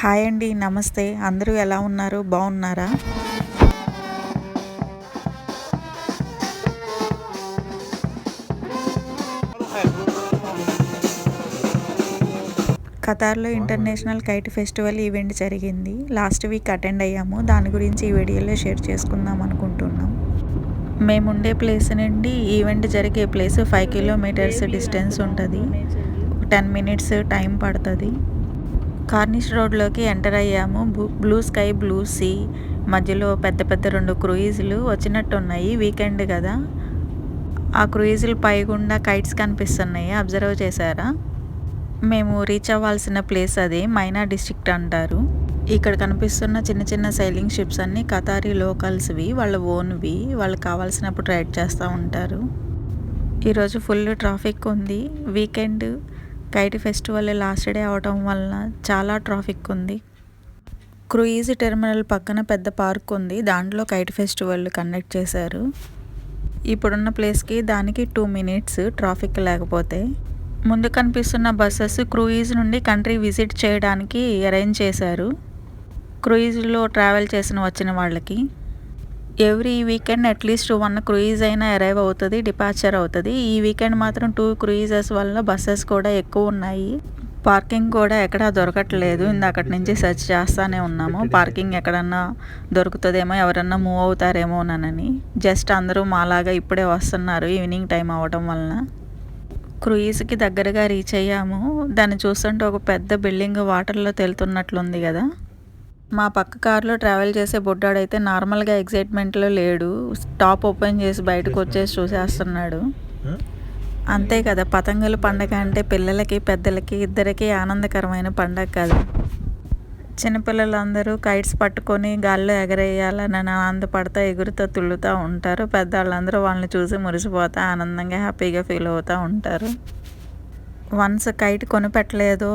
Hi అండి. నమస్తే. అందరూ ఎలా ఉన్నారు? బాగున్నారా? ఖతార్‌లో ఇంటర్నేషనల్ కైట్ ఫెస్టివల్ ఈవెంట్ జరిగింది. లాస్ట్ వీక్ అటెండ్ అయ్యాము. దాని గురించి ఈ వీడియోలో షేర్ చేసుకుందాం అనుకుంటున్నాం. మేముండే ప్లేస్ నుండి ఈవెంట్ జరిగే ప్లేస్ 5 కిలోమీటర్స్ డిస్టెన్స్ ఉంటుంది. 10 మినిట్స్ టైం పడుతుంది. కార్నిష్ రోడ్లోకి ఎంటర్ అయ్యాము. బ్లూ స్కై, బ్లూ సీ, మధ్యలో పెద్ద పెద్ద 2 క్రూయిజులు వచ్చినట్టున్నాయి. వీకెండ్ కదా, ఆ క్రూయిజులు పైగుండా కైట్స్ కనిపిస్తున్నాయి. అబ్జర్వ్ చేశారా? మేము రీచ్ అవ్వాల్సిన ప్లేస్ అదే. మైనా డిస్ట్రిక్ట్ అంటారు. ఇక్కడ కనిపిస్తున్న చిన్న చిన్న సైలింగ్ షిప్స్ అన్నీ ఖతారీ లోకల్స్వి, వాళ్ళ ఓన్వి. వాళ్ళకి కావాల్సినప్పుడు రైడ్ చేస్తూ ఉంటారు. ఈరోజు ఫుల్ ట్రాఫిక్ ఉంది. Weekend kite festival last day అవటం వలన చాలా ట్రాఫిక్ ఉంది. క్రూయిజ్ టెర్మినల్ పక్కన పెద్ద పార్క్ ఉంది. దాంట్లో కైట్ ఫెస్టివల్ కండక్ట్ చేశారు. ఇప్పుడున్న ప్లేస్కి దానికి 2 మినిట్స్ ట్రాఫిక్ లేకపోతే. ముందు కనిపిస్తున్న బస్సెస్ క్రూయిజ్ నుండి కంట్రీ విజిట్ చేయడానికి అరేంజ్ చేశారు. క్రూయిజ్లో ట్రావెల్ వచ్చిన వాళ్ళకి ఎవ్రీ వీకెండ్ అట్లీస్ట్ 1 క్రూయిజ్ అయినా అరైవ్ అవుతుంది, డిపార్చర్ అవుతుంది. ఈ వీకెండ్ మాత్రం 2 క్రూయిజెస్ వల్ల బస్సెస్ కూడా ఎక్కువ ఉన్నాయి. పార్కింగ్ కూడా ఎక్కడా దొరకట్లేదు. ఇందాకటి నుంచి సెర్చ్ చేస్తూనే ఉన్నాము, పార్కింగ్ ఎక్కడన్నా దొరుకుతుందేమో, ఎవరన్నా మూవ్ అవుతారేమోనని. జస్ట్ అందరూ మాలాగా ఇప్పుడే వస్తున్నారు ఈవినింగ్ టైం అవ్వటం వలన. క్రూయిజ్కి దగ్గరగా రీచ్ అయ్యాము. దాన్ని చూస్తుంటే ఒక పెద్ద బిల్డింగ్ వాటర్లో తేలుతున్నట్లుంది కదా. మా పక్క కారులో ట్రావెల్ చేసే బుడ్డాడైతే నార్మల్గా ఎగ్జైట్మెంట్లో లేడు. టాప్ ఓపెన్ చేసి బయటకు వచ్చేసి చూసేస్తున్నాడు. అంతే కదా, పతంగుల పండగ అంటే పిల్లలకి పెద్దలకి ఇద్దరికీ ఆనందకరమైన పండగ కదా. చిన్నపిల్లలందరూ కైట్స్ పట్టుకొని గాల్లో ఎగరేయాలని ఆనందపడతా ఎగురుతూ తుళ్ళుతూ ఉంటారు. పెద్దవాళ్ళందరూ వాళ్ళని చూసి మురిసిపోతా ఆనందంగా హ్యాపీగా ఫీల్ అవుతూ ఉంటారు. వన్స్ కైట్ కొనిపెట్టలేదో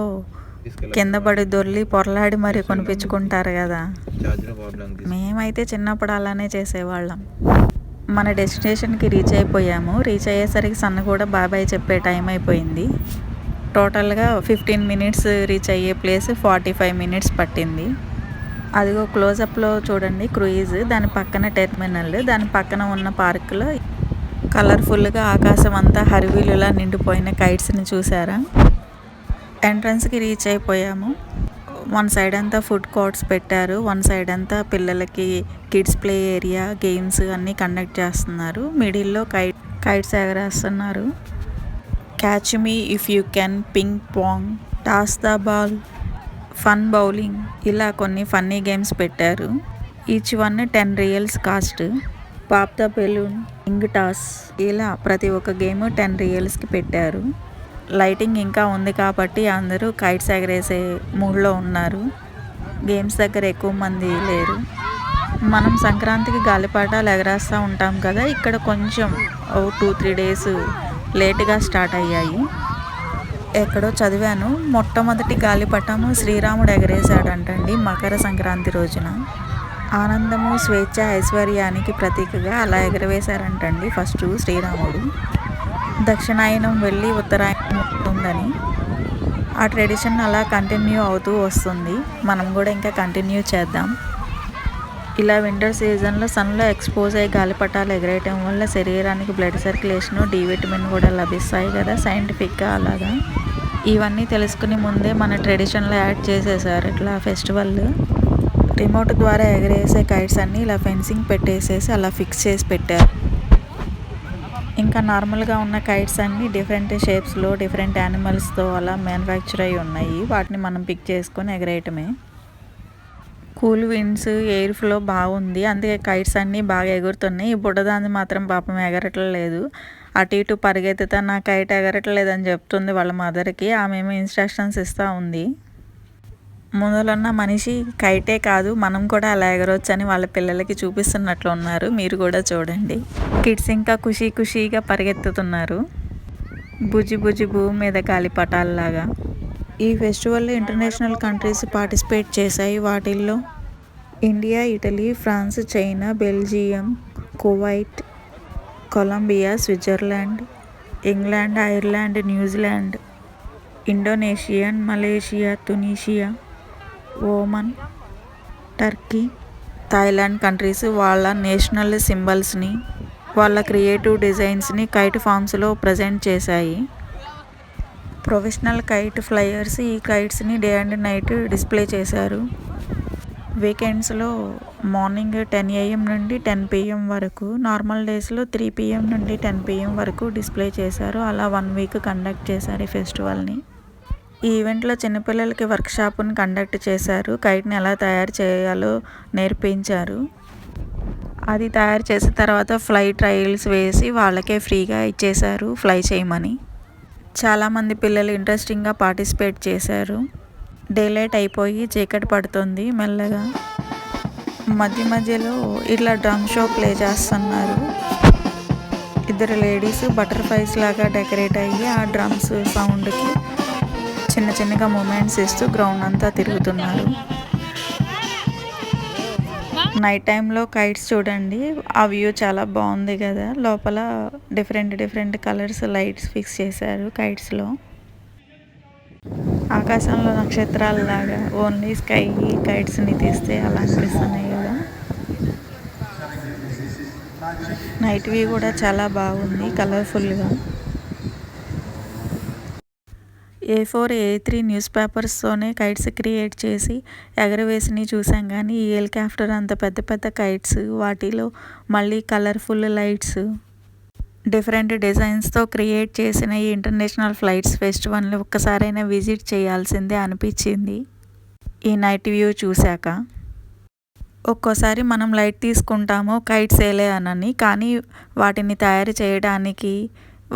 కింద పడి దొర్లి పొరలాడి మరీ కొనిపించుకుంటారు కదా. మేమైతే చిన్నప్పుడు అలానే చేసేవాళ్ళం. మన డెస్టినేషన్కి రీచ్ అయిపోయాము. రీచ్ అయ్యేసరికి సన్న కూడా బాబాయ్ చెప్పే టైం అయిపోయింది. టోటల్గా 15 మినిట్స్ రీచ్ అయ్యే ప్లేస్ 45 మినిట్స్ పట్టింది. అదిగో క్లోజప్లో చూడండి క్రూయిజ్, దాని పక్కన టెర్మినల్, దాని పక్కన ఉన్న పార్కులో కలర్ఫుల్గా ఆకాశం అంతా హరివిలులా నిండిపోయిన కైట్స్ని చూసారా. ఎంట్రన్స్కి రీచ్ అయిపోయాము. 1 సైడ్ అంతా ఫుడ్ కోర్ట్స్ పెట్టారు, 1 సైడ్ అంతా పిల్లలకి కిడ్స్ ప్లే ఏరియా, గేమ్స్ అన్నీ కండక్ట్ చేస్తున్నారు. మిడిల్లో కైట్స్ ఎగరేస్తున్నారు. Catch me if you can, ping pong, toss the ball, fun bowling, ఇలా కొన్ని ఫన్నీ గేమ్స్ పెట్టారు. Each one 10 riyals cost. Pop the balloon, ring toss, ఇలా ప్రతి ఒక్క గేమ్ 10 రియల్స్కి పెట్టారు. లైటింగ్ ఇంకా ఉంది కాబట్టి అందరూ కైట్స్ ఎగరేసే మూడ్లో ఉన్నారు. గేమ్స్ దగ్గర ఎక్కువ మంది లేరు. మనం సంక్రాంతికి గాలిపటాలు ఎగరేస్తూ ఉంటాం కదా, ఇక్కడ కొంచెం 2-3 డేస్ లేటుగా స్టార్ట్ అయ్యాయి. ఎక్కడో చదివాను, మొట్టమొదటి గాలిపటము శ్రీరాముడు ఎగరేశాడంటండి మకర సంక్రాంతి రోజున. ఆనందము, స్వేచ్ఛ, ఐశ్వర్యానికి ప్రతీకగా అలా ఎగరవేశారంటండి ఫస్ట్ శ్రీరాముడు. దక్షిణాయనం వెళ్ళి ఉత్తరాయణం ఉంటుందని ఆ ట్రెడిషన్ అలా కంటిన్యూ అవుతూ వస్తుంది. మనం కూడా ఇంకా కంటిన్యూ చేద్దాం. ఇలా వింటర్ సీజన్లో సన్లో ఎక్స్పోజ్ అయ్యి గాలిపటాలు ఎగరేయటం వల్ల శరీరానికి బ్లడ్ సర్క్యులేషన్, డి విటమిన్ కూడా లభిస్తాయి కదా సైంటిఫిక్గా. అలాగా ఇవన్నీ తెలుసుకుని ముందే మన ట్రెడిషన్లో యాడ్ చేసేసారు ఇట్లా ఫెస్టివల్. రిమోట్ ద్వారా ఎగరేసే కైట్స్ అన్నీ ఇలా ఫెన్సింగ్ పెట్టేసేసి అలా ఫిక్స్ చేసి పెట్టారు. ఇంకా నార్మల్గా ఉన్న కైట్స్ అన్నీ డిఫరెంట్ షేప్స్లో డిఫరెంట్ యానిమల్స్తో అలా మ్యానుఫ్యాక్చర్ అయ్యి ఉన్నాయి. వాటిని మనం పిక్ చేసుకొని ఎగరేయటమే. కూల్ విండ్స్, ఎయిర్ ఫ్లో బాగుంది, అందుకే కైట్స్ అన్నీ బాగా ఎగురుతున్నాయి. ఈ బుడ్డదాన్ని మాత్రం పాపం ఎగరట్లేదు. అటు ఇటు పరిగెత్తుతా నా కైట్ ఎగరట్లేదని చెప్తుంది వాళ్ళ మదర్కి. ఆమెమో ఇన్స్ట్రక్షన్స్ ఇస్తూ ఉంది. ముందులున్న మనిషి కైటే కాదు మనం కూడా అలా ఎగరొచ్చని వాళ్ళ పిల్లలకి చూపిస్తున్నట్లు ఉన్నారు. మీరు కూడా చూడండి. కిడ్స్ ఇంకా ఖుషీగా పరిగెత్తుతున్నారు బుజ్జి బుజ్జి భూమి మీద గాలిపటాలలాగా. ఈ ఫెస్టివల్లో ఇంటర్నేషనల్ కంట్రీస్ పార్టిసిపేట్ చేశాయి. వాటిల్లో India, Italy, France, China, Belgium, Kuwait, Colombia, Switzerland, England, Ireland, New Zealand, Indonesia, Malaysia, Tunisia, Oman, Turkey, Thailand countries వాళ్ళ నేషనల్ సింబల్స్ని, వాళ్ళ క్రియేటివ్ డిజైన్స్ని కైట్ ఫామ్స్లో ప్రజెంట్ చేశాయి. ప్రొఫెషనల్ కైట్ ఫ్లైయర్స్ ఈ కైట్స్ని డే అండ్ నైట్ డిస్ప్లే చేశారు. వీకెండ్స్లో మార్నింగ్ 10 AM నుండి 10 PM వరకు, నార్మల్ డేస్లో 3 PM నుండి 10 PM వరకు డిస్ప్లే చేశారు. అలా 1 వీక్ కండక్ట్ చేశారు ఈ ఫెస్టివల్ని. ఈ ఈవెంట్లో చిన్నపిల్లలకి వర్క్షాప్ని కండక్ట్ చేశారు. కైట్ని ఎలా తయారు చేయాలో నేర్పించారు. అది తయారు చేసిన తర్వాత ఫ్లై ట్రయల్స్ వేసి వాళ్ళకే ఫ్రీగా ఇచ్చేశారు ఫ్లై చేయమని. చాలామంది పిల్లలు ఇంట్రెస్టింగ్గా పార్టిసిపేట్ చేశారు. డేలైట్ అయిపోయి చీకటి పడుతుంది మెల్లగా. మధ్య మధ్యలో ఇట్లా డ్రమ్ షో ప్లే చేస్తున్నారు. ఇద్దరు లేడీస్ బటర్ఫ్లైస్ లాగా డెకరేట్ అయ్యి ఆ డ్రమ్స్ సౌండ్కి చిన్న చిన్నగా మూమెంట్స్ ఇస్తూ గ్రౌండ్ అంతా తిరుగుతున్నారు. నైట్ టైంలో కైట్స్ చూడండి, ఆ వ్యూ చాలా బాగుంది కదా. లోపల డిఫరెంట్ కలర్స్ లైట్స్ ఫిక్స్ చేశారు కైట్స్లో. ఆకాశంలో నక్షత్రాలలాగా ఓన్లీ స్కై కైట్స్ని తీస్తే అలా అనిపిస్తున్నాయి కదా. నైట్ వ్యూ కూడా చాలా బాగుంది కలర్ఫుల్గా. A4, A3 news పేపర్స్తోనే kites create చేసి ఎగరవేసిని చూసాం, కానీ ఈ హెలికాప్టర్ అంత పెద్ద కైట్స్, వాటిలో మళ్ళీ కలర్ఫుల్ లైట్స్, డిఫరెంట్ డిజైన్స్తో క్రియేట్ చేసిన ఈ ఇంటర్నేషనల్ ఫ్లైట్స్ ఫెస్టివల్ని ఒక్కసారైనా విజిట్ చేయాల్సిందే అనిపించింది ఈ నైట్ వ్యూ చూశాక. ఒక్కోసారి మనం లైట్ తీసుకుంటాము కైట్స్ ఏలే అనని, కానీ వాటిని తయారు చేయడానికి,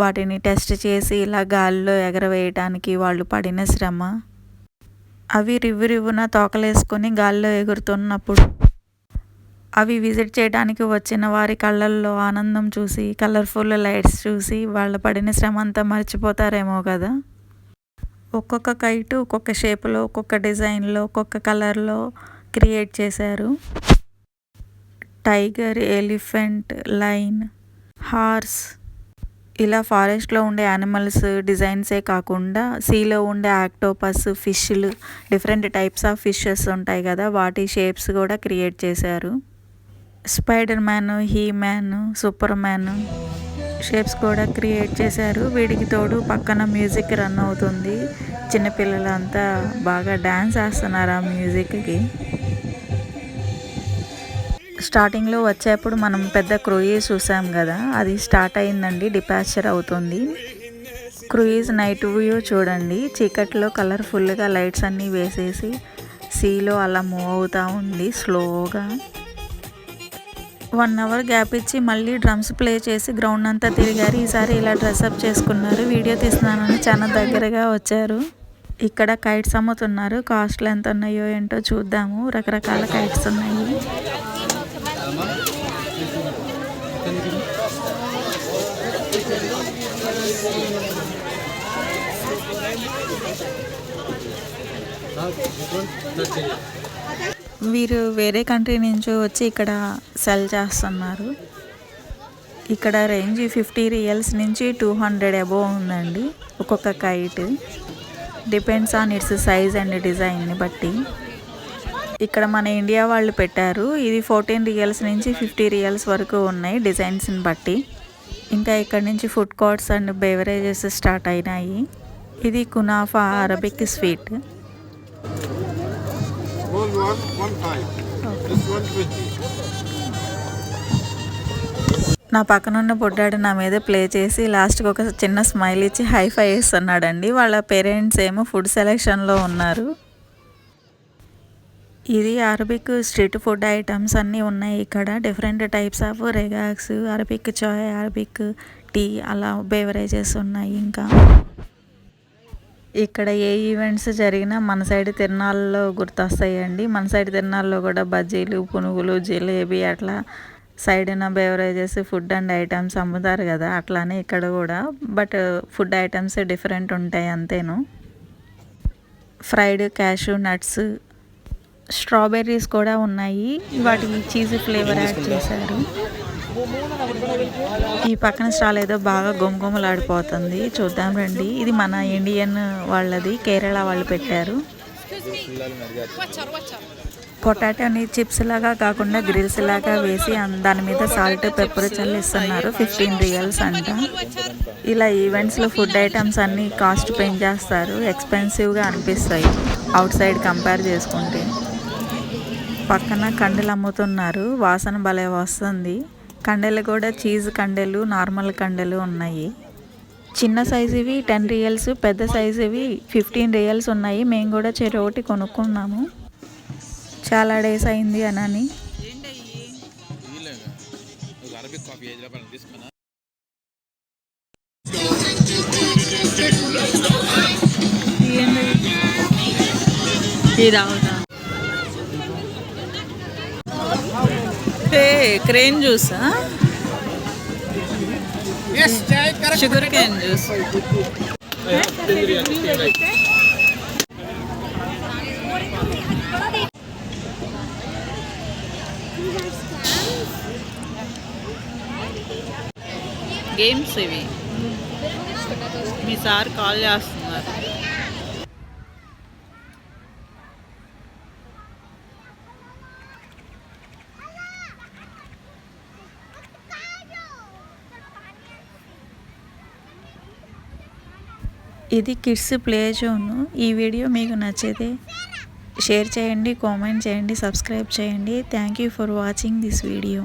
వాటిని టెస్ట్ చేసి ఇలా గాలిలో ఎగరవేయడానికి వాళ్ళు పడిన శ్రమ, అవి రివ్వున తోకలేసుకొని గాలిలో ఎగురుతున్నప్పుడు అవి విజిట్ చేయడానికి వచ్చిన వారి కళ్ళల్లో ఆనందం చూసి, కలర్ఫుల్ లైట్స్ చూసి వాళ్ళ పడిన శ్రమ అంతా మర్చిపోతారేమో కదా. ఒక్కొక్క కైటు ఒక్కొక్క షేప్లో, ఒక్కొక్క డిజైన్లో, ఒక్కొక్క కలర్లో క్రియేట్ చేశారు. టైగర్, ఎలిఫెంట్, లైన్, హార్స్, ఇలా ఫారెస్ట్లో ఉండే యానిమల్స్ డిజైన్సే కాకుండా సీలో ఉండే ఆక్టోపస్, ఫిష్లు, డిఫరెంట్ టైప్స్ ఆఫ్ ఫిషెస్ ఉంటాయి కదా, వాటి షేప్స్ కూడా క్రియేట్ చేశారు. Spider Man, He Man, Superman shapes కూడా క్రియేట్ చేశారు. వీడికి తోడు పక్కన మ్యూజిక్ రన్ అవుతుంది. చిన్నపిల్లలంతా బాగా డ్యాన్స్ వేస్తున్నారు ఆ మ్యూజిక్కి. స్టార్టింగ్లో వచ్చేప్పుడు మనం పెద్ద క్రూయిజ్ చూసాం కదా, అది స్టార్ట్ అయిందండి, డిపాచర్ అవుతుంది. క్రూయిజ్ నైట్ వ్యూ చూడండి, చీకట్లో కలర్ఫుల్గా లైట్స్ అన్నీ వేసేసి సీలో అలా మూవ్ అవుతూ ఉంది స్లోగా. 1 hour గ్యాప్ ఇచ్చి మళ్ళీ డ్రమ్స్ ప్లే చేసి గ్రౌండ్ అంతా తిరిగారు. ఈసారి ఇలా డ్రెస్అప్ చేసుకున్నారు. వీడియో తీస్తున్నానని చాలా దగ్గరగా వచ్చారు. ఇక్కడ కైట్స్ అమ్ముతున్నారు. కాస్ట్లు ఎంత ఉన్నాయో ఏంటో చూద్దాము. రకరకాల కైట్స్ ఉన్నాయి. వీరు వేరే కంట్రీ నుంచి వచ్చి ఇక్కడ సెల్ చేస్తున్నారు. ఇక్కడ రేంజ్ 50 రియల్స్ నుంచి 200 అబోవ్ ఉందండి ఒక్కొక్క kite. Depends on its size and డిజైన్ని బట్టి. ఇక్కడ మన ఇండియా వాళ్ళు పెట్టారు. ఇది 14 రియల్స్ నుంచి 50 రియల్స్ వరకు ఉన్నాయి డిజైన్స్ని బట్టి. ఇంకా ఇక్కడ నుంచి food courts and beverages start అయినాయి. ఇది కునాఫా అరబిక్ స్వీట్. నా పక్కనున్న బొడ్డాడు నా మీద ప్లే చేసి లాస్ట్కి ఒక చిన్న స్మైల్ ఇచ్చి హైఫై వేస్తున్నాడండి. వాళ్ళ పేరెంట్స్ ఏమో ఫుడ్ సెలెక్షన్లో ఉన్నారు. ఇది అరబిక్ స్ట్రీట్ ఫుడ్ ఐటమ్స్ అన్నీ ఉన్నాయి ఇక్కడ. డిఫరెంట్ టైప్స్ ఆఫ్ రెగాక్స్, అరబిక్ చాయ్, అరబిక్ టీ, అలా బేవరేజెస్ ఉన్నాయి. ఇంకా ఇక్కడ ఏ ఈవెంట్స్ జరిగినా మన సైడ్ తిరునాళ్ళలో గుర్తొస్తాయండి. మన సైడ్ తిరునాళ్ళలో కూడా బజ్జీలు, పునుగులు, జిలేబీ అట్లా సైడ్న బేవరేజెస్, ఫుడ్ అండ్ ఐటమ్స్ అమ్ముతారు కదా, అట్లానే ఇక్కడ కూడా. బట్ ఫుడ్ ఐటమ్స్ డిఫరెంట్ ఉంటాయి అంతేను. ఫ్రైడ్ క్యాషూ నట్స్, స్ట్రాబెర్రీస్ కూడా ఉన్నాయి. వాటికి చీజ్ ఫ్లేవర్ యాడ్ చేశారు. ఈ పక్కన స్టాల్ ఏదో బాగా గుమగుమలాడిపోతుంది, చూద్దాం రండి. ఇది మన ఇండియన్ వాళ్ళది, కేరళ వాళ్ళు పెట్టారు. పొటాటోని చిప్స్ లాగా కాకుండా గ్రిల్స్ లాగా వేసి దాని మీద సాల్ట్ పెప్పర్ చల్లిస్తున్నారు. 15 రియల్స్ అంట. ఇలా ఈవెంట్స్లో ఫుడ్ ఐటమ్స్ అన్నీ కాస్ట్ పెంచేస్తారు, ఎక్స్పెన్సివ్గా అనిపిస్తాయి అవుట్ సైడ్ కంపేర్ చేసుకుంటే. పక్కన కండెలు అమ్ముతున్నారు, వాసన భలే వస్తుంది. కండెలు కూడా చీజ్ కండెలు, నార్మల్ కండెలు ఉన్నాయి. చిన్న సైజువి 10 రియల్స్, పెద్ద సైజువి 15 రియల్స్ ఉన్నాయి. మేము కూడా చెరొకటి కొనుక్కున్నాము. చాలా డేస్ అయింది అని. క్రేన్ జ్యూసా, షుగర్ కేన్ జ్యూస్. గేమ్స్ ఇవి. మీ సార్ కాల్ చేస్తున్నారు. ఇది కిడ్స్ ప్లే జోన్. ఈ వీడియో మీకు నచ్చితే షేర్ చేయండి, కామెంట్ చేయండి, సబ్స్క్రైబ్ చేయండి. Thank you for watching this video.